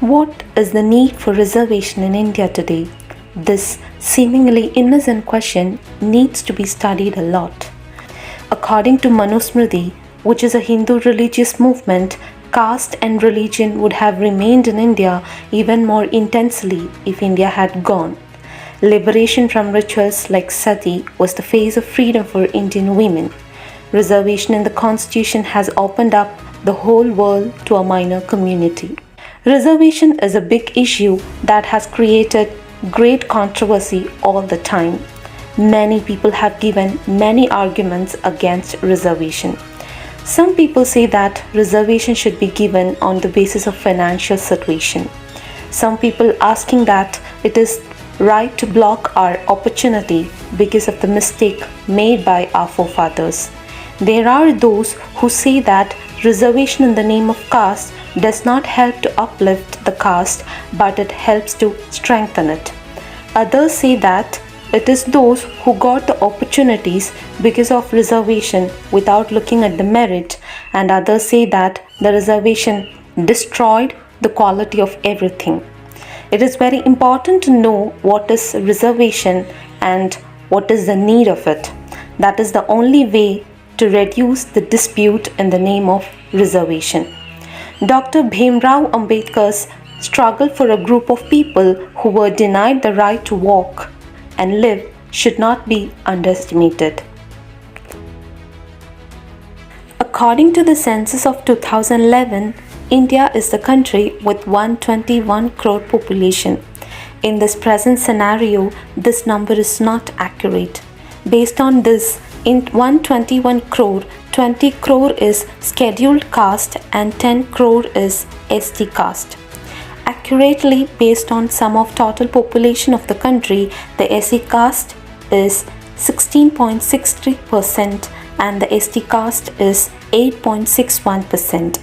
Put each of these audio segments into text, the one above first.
What is the need for reservation in India today? This seemingly innocent question needs to be studied a lot. According to Manusmriti, which is a Hindu religious movement, caste and religion would have remained in India even more intensely if India had gone. Liberation from rituals like sati was the phase of freedom for Indian women. Reservation in the constitution has opened up the whole world to a minor community. Reservation is a big issue that has created great controversy all the time. Many people have given many arguments against reservation. Some people say that reservation should be given on the basis of financial situation. Some people asking that it is right to block our opportunity because of the mistake made by our forefathers. There are those who say that reservation in the name of caste does not help to uplift the caste, but it helps to strengthen it. Others say that it is those who got the opportunities because of reservation without looking at the merit, and others say that the reservation destroyed the quality of everything. It is very important to know what is reservation and what is the need of it. That is the only way to reduce the dispute in the name of reservation. Dr. Bhim Rao Ambedkar's struggle for a group of people who were denied the right to walk and live should not be underestimated. According to the census of 2011, India is the country with 121 crore population. In this present scenario, this number is not accurate. Based on this, in 121 crore, 20 crore is scheduled caste and 10 crore is ST caste. Accurately, based on sum of total population of the country, the SC caste is 16.63% and the ST caste is 8.61%.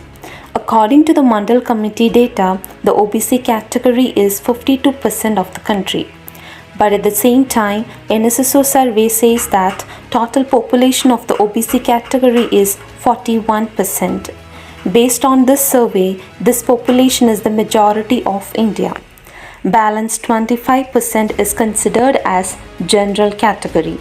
According to the Mandal Committee data, the OBC category is 52% of the country. But at the same time, NSSO survey says that total population of the OBC category is 41%. Based on this survey, this population is the majority of India. Balance 25% is considered as general category.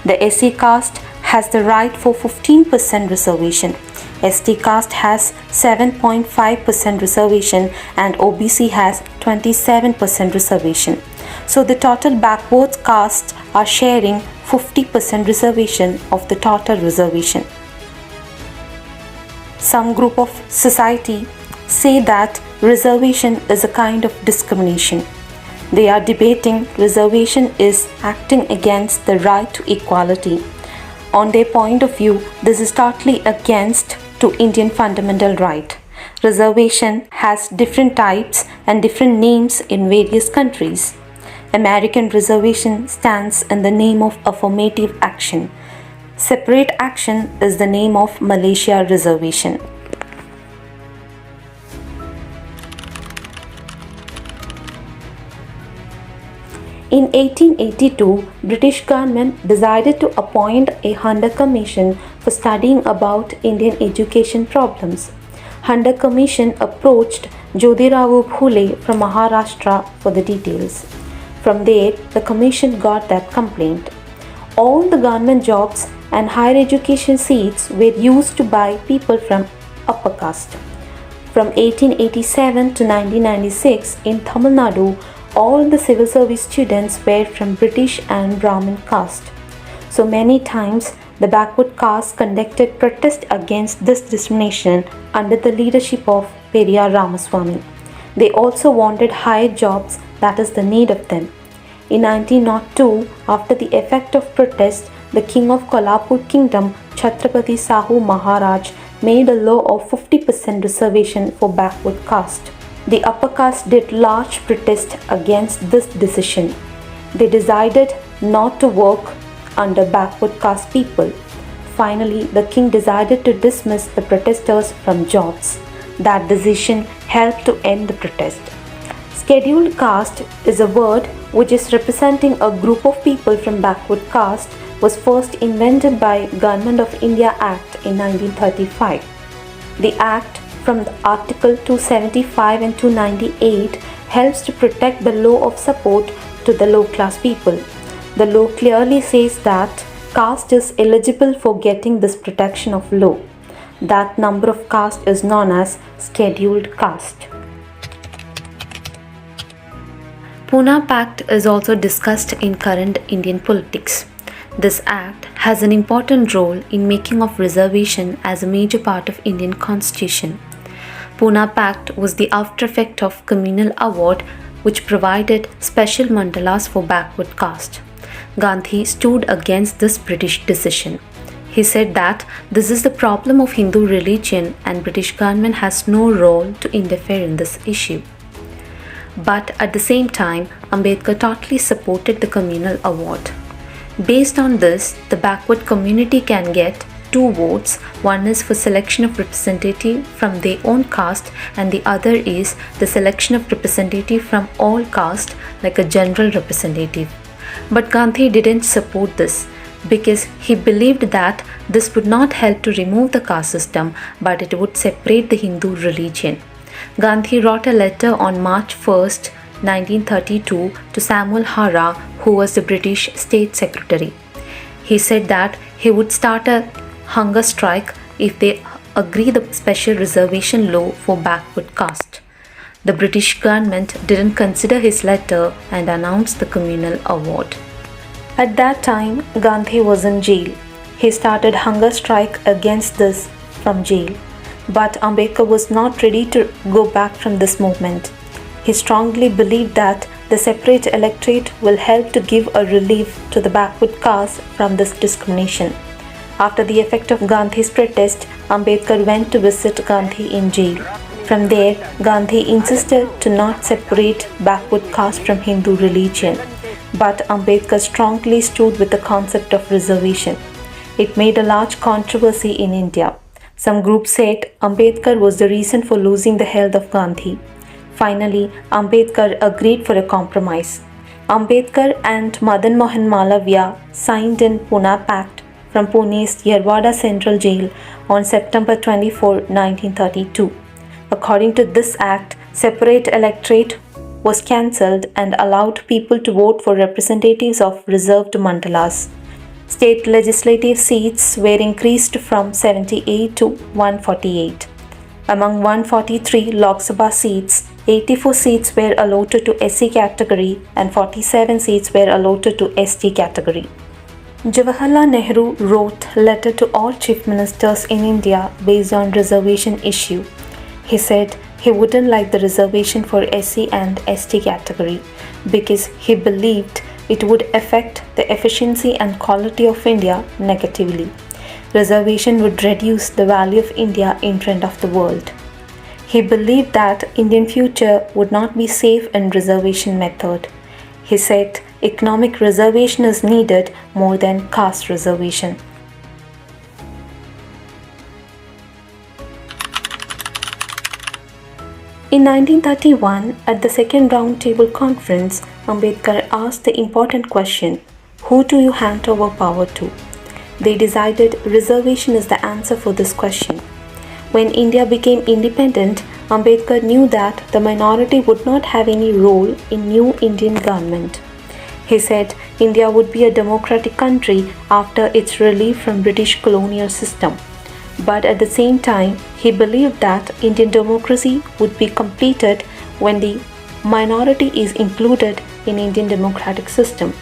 The SC caste has the right for 15% reservation. ST caste has 7.5% reservation and OBC has 27% reservation. So the total backward castes are sharing 50% reservation of the total reservation. Some group of society say that reservation is a kind of discrimination. They are debating reservation is acting against the right to equality. On their point of view, this is totally against to Indian fundamental right. Reservation has different types and different names in various countries. American reservation stands in the name of affirmative action. Separate action is the name of Malaysia reservation. In 1882, British government decided to appoint a Hunter Commission for studying about Indian education problems. Hunter Commission approached Jyotirao Phule from Maharashtra for the details. From there, the commission got that complaint. All the government jobs and higher education seats were used to by people from upper caste. From 1887 to 1996 in Tamil Nadu, all the civil service students were from British and Brahmin caste. So many times, the backward caste conducted protest against this discrimination under the leadership of Periyar Ramaswamy. They also wanted higher jobs, that is the need of them. In 1902, after the effect of protest, the king of Kolhapur kingdom, Chhatrapati Sahu Maharaj, made a law of 50% reservation for backward caste. The upper caste did large protest against this decision. They decided not to work under backward caste people. Finally, the king decided to dismiss the protesters from jobs. That decision helped to end the protest. Scheduled caste is a word which is representing a group of people from backward caste, was first invented by Government of India Act in 1935. The Act from the Article 275 and 298 helps to protect the law of support to the low class people. The law clearly says that caste is eligible for getting this protection of law. That number of caste is known as scheduled caste. Poona Pact is also discussed in current Indian politics. This act has an important role in making of reservation as a major part of Indian constitution. Poona Pact was the after effect of communal award which provided special mandalas for backward caste. Gandhi stood against this British decision. He said that this is the problem of Hindu religion and British government has no role to interfere in this issue. But at the same time, Ambedkar totally supported the communal award. Based on this, the backward community can get 2 votes. One is for selection of representative from their own caste and the other is the selection of representative from all caste like a general representative. But Gandhi didn't support this because he believed that this would not help to remove the caste system but it would separate the Hindu religion. Gandhi wrote a letter on March 1st, 1932 to Samuel Hara, who was the British State Secretary. He said that he would start a hunger strike if they agree the special reservation law for backward caste. The British government didn't consider his letter and announced the communal award. At that time, Gandhi was in jail. He started hunger strike against this from jail. But Ambedkar was not ready to go back from this movement. He strongly believed that the separate electorate will help to give a relief to the backward caste from this discrimination. After the effect of Gandhi's protest, Ambedkar went to visit Gandhi in jail. From there, Gandhi insisted to not separate backward caste from Hindu religion. But Ambedkar strongly stood with the concept of reservation. It made a large controversy in India. Some groups said Ambedkar was the reason for losing the health of Gandhi. Finally, Ambedkar agreed for a compromise. Ambedkar and Madan Mohan Malaviya signed in Poona Pact from Pune's Yerwada Central Jail on September 24, 1932. According to this act, separate electorate was cancelled and allowed people to vote for representatives of reserved mandalas. State legislative seats were increased from 78 to 148. Among 143 Lok Sabha seats, 84 seats were allotted to SC category and 47 seats were allotted to ST category. Jawaharlal Nehru wrote a letter to all chief ministers in India based on reservation issue. He said he wouldn't like the reservation for SC and ST category because he believed it would affect the efficiency and quality of India negatively. Reservation would reduce the value of India in front of the world. He believed that Indian future would not be safe in reservation method. He said economic reservation is needed more than caste reservation. In 1931, at the second Round Table Conference, Ambedkar asked the important question, who do you hand over power to? They decided reservation is the answer for this question. When India became independent, Ambedkar knew that the minority would not have any role in new Indian government. He said India would be a democratic country after its relief from British colonial system. But at the same time, he believed that Indian democracy would be completed when the minority is included in Indian democratic system.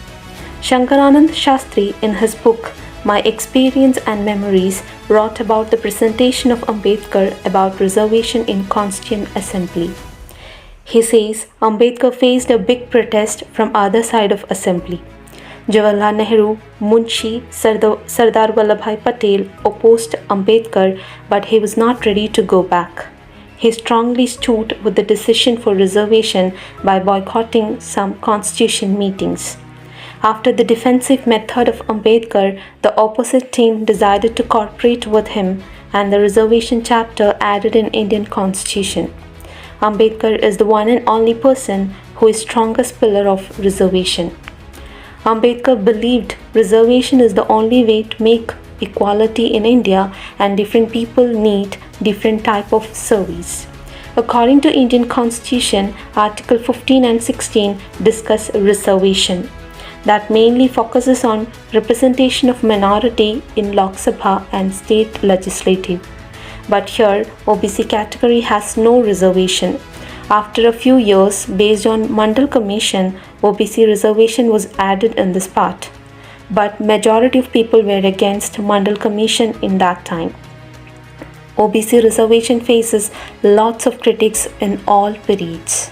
Shankaranand Shastri, in his book My Experience and Memories, wrote about the presentation of Ambedkar about reservation in Constituent Assembly. He says Ambedkar faced a big protest from other side of assembly. Jawaharlal Nehru, Munshi, Sardar Vallabhbhai Patel opposed Ambedkar, but he was not ready to go back. He strongly stood with the decision for reservation by boycotting some constitution meetings. After the defensive method of Ambedkar, the opposite team decided to cooperate with him and the reservation chapter added in Indian constitution. Ambedkar is the one and only person who is strongest pillar of reservation. Ambedkar believed reservation is the only way to make equality in India and different people need different type of service. According to Indian Constitution, Article 15 and 16 discuss reservation that mainly focuses on representation of minority in Lok Sabha and state legislative. But here, OBC category has no reservation. After a few years, based on Mandal Commission, OBC reservation was added in this part. But majority of people were against Mandal Commission in that time. OBC reservation faces lots of critics in all periods.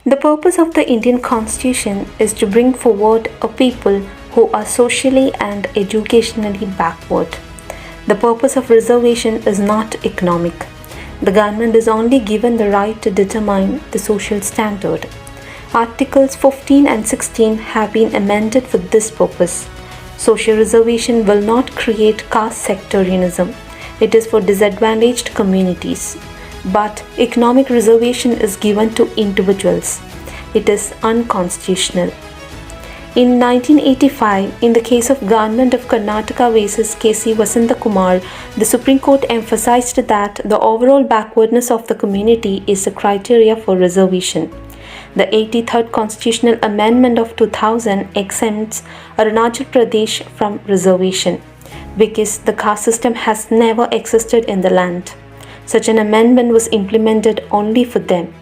The purpose of the Indian Constitution is to bring forward a people who are socially and educationally backward. The purpose of reservation is not economic. The government is only given the right to determine the social standard. Articles 15 and 16 have been amended for this purpose. Social reservation will not create caste sectarianism. It is for disadvantaged communities. But economic reservation is given to individuals. It is unconstitutional. In 1985, in the case of Government of Karnataka vs. K.C. Vasantakumar, the Supreme Court emphasized that the overall backwardness of the community is a criteria for reservation. The 83rd Constitutional Amendment of 2000 exempts Arunachal Pradesh from reservation because the caste system has never existed in the land. Such an amendment was implemented only for them.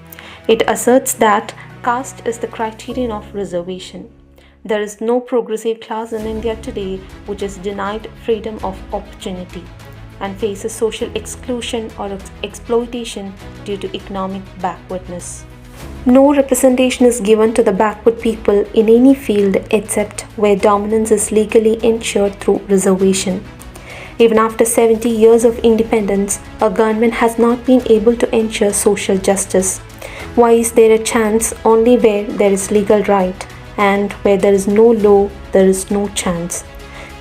It asserts that caste is the criterion of reservation. There is no progressive class in India today which is denied freedom of opportunity and faces social exclusion or exploitation due to economic backwardness. No representation is given to the backward people in any field except where dominance is legally ensured through reservation. Even after 70 years of independence, our government has not been able to ensure social justice. Why is there a chance only where there is legal right, and where there is no law, there is no chance?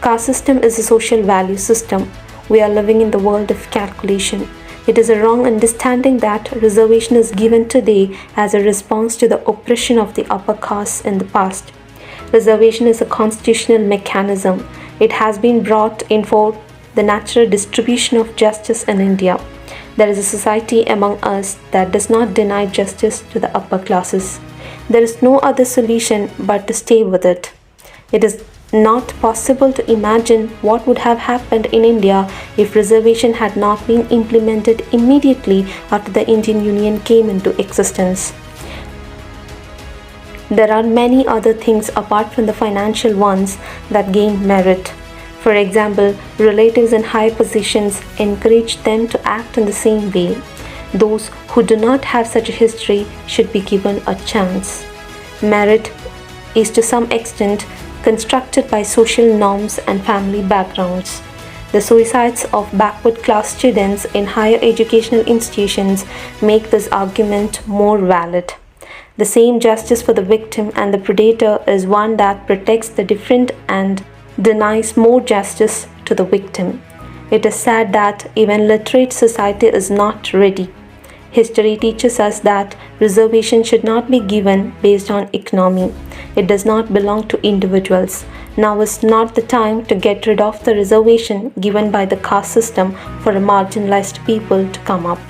Caste system is a social value system. We are living in the world of calculation. It is a wrong understanding that reservation is given today as a response to the oppression of the upper castes in the past. Reservation is a constitutional mechanism. It has been brought in for the natural distribution of justice in India. There is a society among us that does not deny justice to the upper classes. There is no other solution but to stay with it. It is not possible to imagine what would have happened in India if reservation had not been implemented immediately after the Indian Union came into existence. There are many other things apart from the financial ones that gain merit. For example, relatives in high positions encourage them to act in the same way. Those who do not have such a history should be given a chance. Merit is to some extent constructed by social norms and family backgrounds. The suicides of backward class students in higher educational institutions make this argument more valid. The same justice for the victim and the predator is one that protects the different and denies more justice to the victim. It is sad that even literate society is not ready. History teaches us that reservation should not be given based on economy. It does not belong to individuals. Now is not the time to get rid of the reservation given by the caste system for a marginalized people to come up.